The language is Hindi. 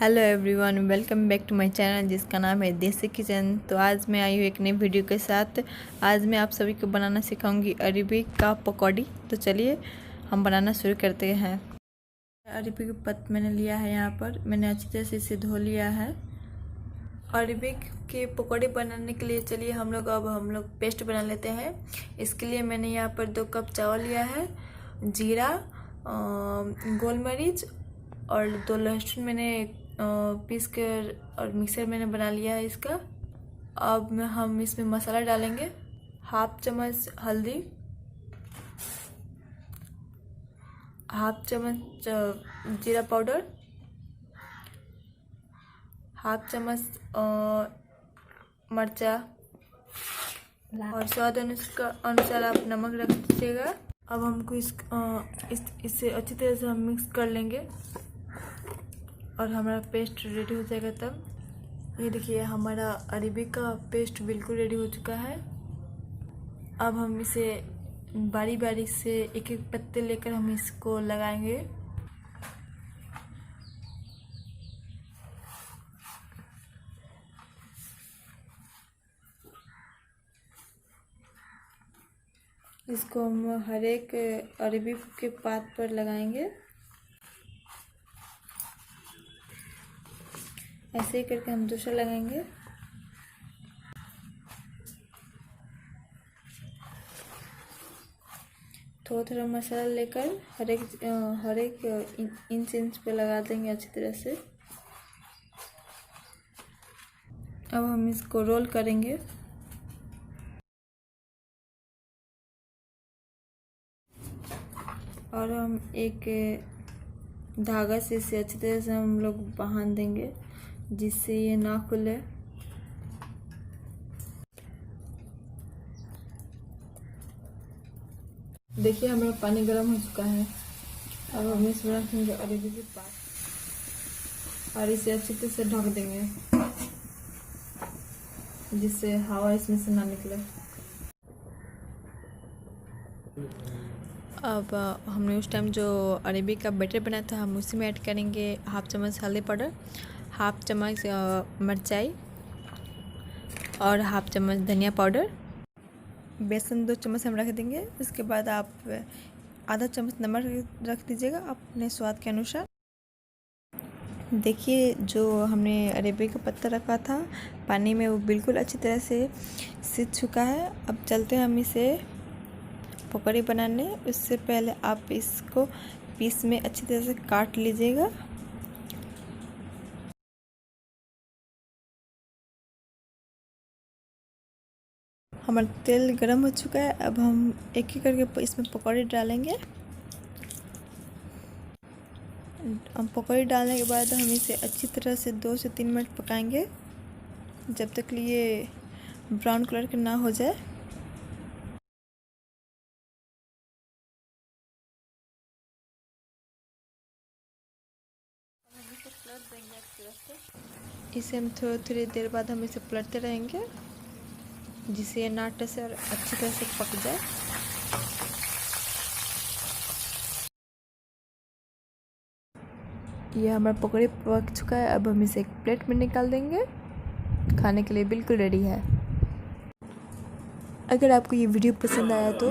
Hello everyone, welcome back to my channel जिसका नाम है देसी किचन। तो आज मैं आई हूँ एक नई वीडियो के साथ। आज मैं आप सभी को बनाना सिखाऊंगी अरबी का पकौड़ी। तो चलिए हम बनाना शुरू करते हैं। अरबी का पत्ता मैंने लिया है, यहाँ पर मैंने अच्छी तरह से इसे धो लिया है। अरबी के पकौड़े बनाने के लिए चलिए हम लोग पेस्ट बना लेते हैं। इसके लिए मैंने यहाँ पर 2 कप चावल लिया है, जीरा, गोल मरीच और 2 लहसुन मैंने पीस कर और मिक्सर मैंने बना लिया है इसका। अब हम इसमें मसाला डालेंगे। 1/2 चम्मच हल्दी, 1/2 चम्मच जीरा पाउडर, 1/2 चम्मच मर्चा और स्वाद अनुसार आप नमक रख दीजिएगा। अब हमको इससे अच्छी तरह से हम मिक्स कर लेंगे और हमारा पेस्ट रेडी हो जाएगा। तब ये देखिए हमारा अरबी का पेस्ट बिल्कुल रेडी हो चुका है। अब हम इसे बारी बारी से एक एक पत्ते लेकर हम इसको लगाएंगे। इसको हम हर एक अरबी के पात पर लगाएंगे। ऐसे ही करके हम दूसरा लगाएंगे। थोड़ा थोड़ा मसाला लेकर हर एक इंच पे लगा देंगे अच्छी तरह से। अब हम इसको रोल करेंगे। और हम एक धागा से इसे अच्छी तरह से हम लोग बांध देंगे जिससे ये ना खुले। देखिए हमारा पानी गर्म हो चुका है। अब हम इसमें रखेंगे अरबी के पात और इसे अच्छी तरह से ढक देंगे जिससे हवा इसमें से ना निकले। अब हमने उस टाइम जो अरबी का बैटर बनाया था हम उसी में ऐड करेंगे 1/2 चम्मच हल्दी पाउडर, 1/2 चम्मच मिर्चाई और 1/2 चम्मच धनिया पाउडर। बेसन 2 चम्मच हम रख देंगे। इसके बाद आप आधा चम्मच नमक रख दीजिएगा अपने स्वाद के अनुसार। देखिए जो हमने अरबी का पत्ता रखा था पानी में वो बिल्कुल अच्छी तरह से सीज चुका है। अब चलते हैं हम इसे पकौड़ी बनाने। उससे पहले आप इसको पीस में अच्छी तरह से काट लीजिएगा। हमारा तेल गरम हो चुका है। अब हम एक एक करके इसमें पकौड़ी डालेंगे। हम पकौड़ी डालने के बाद हम इसे अच्छी तरह से 2 से 3 मिनट पकाएंगे जब तक ये ब्राउन कलर के ना हो जाए। इसे हम थोड़ी देर बाद हम इसे पलटते रहेंगे जिससे ये नाटे से और अच्छी तरह से पक जाए। ये हमारा पकौड़ी पक चुका है। अब हम इसे एक प्लेट में निकाल देंगे। खाने के लिए बिल्कुल रेडी है। अगर आपको ये वीडियो पसंद आया तो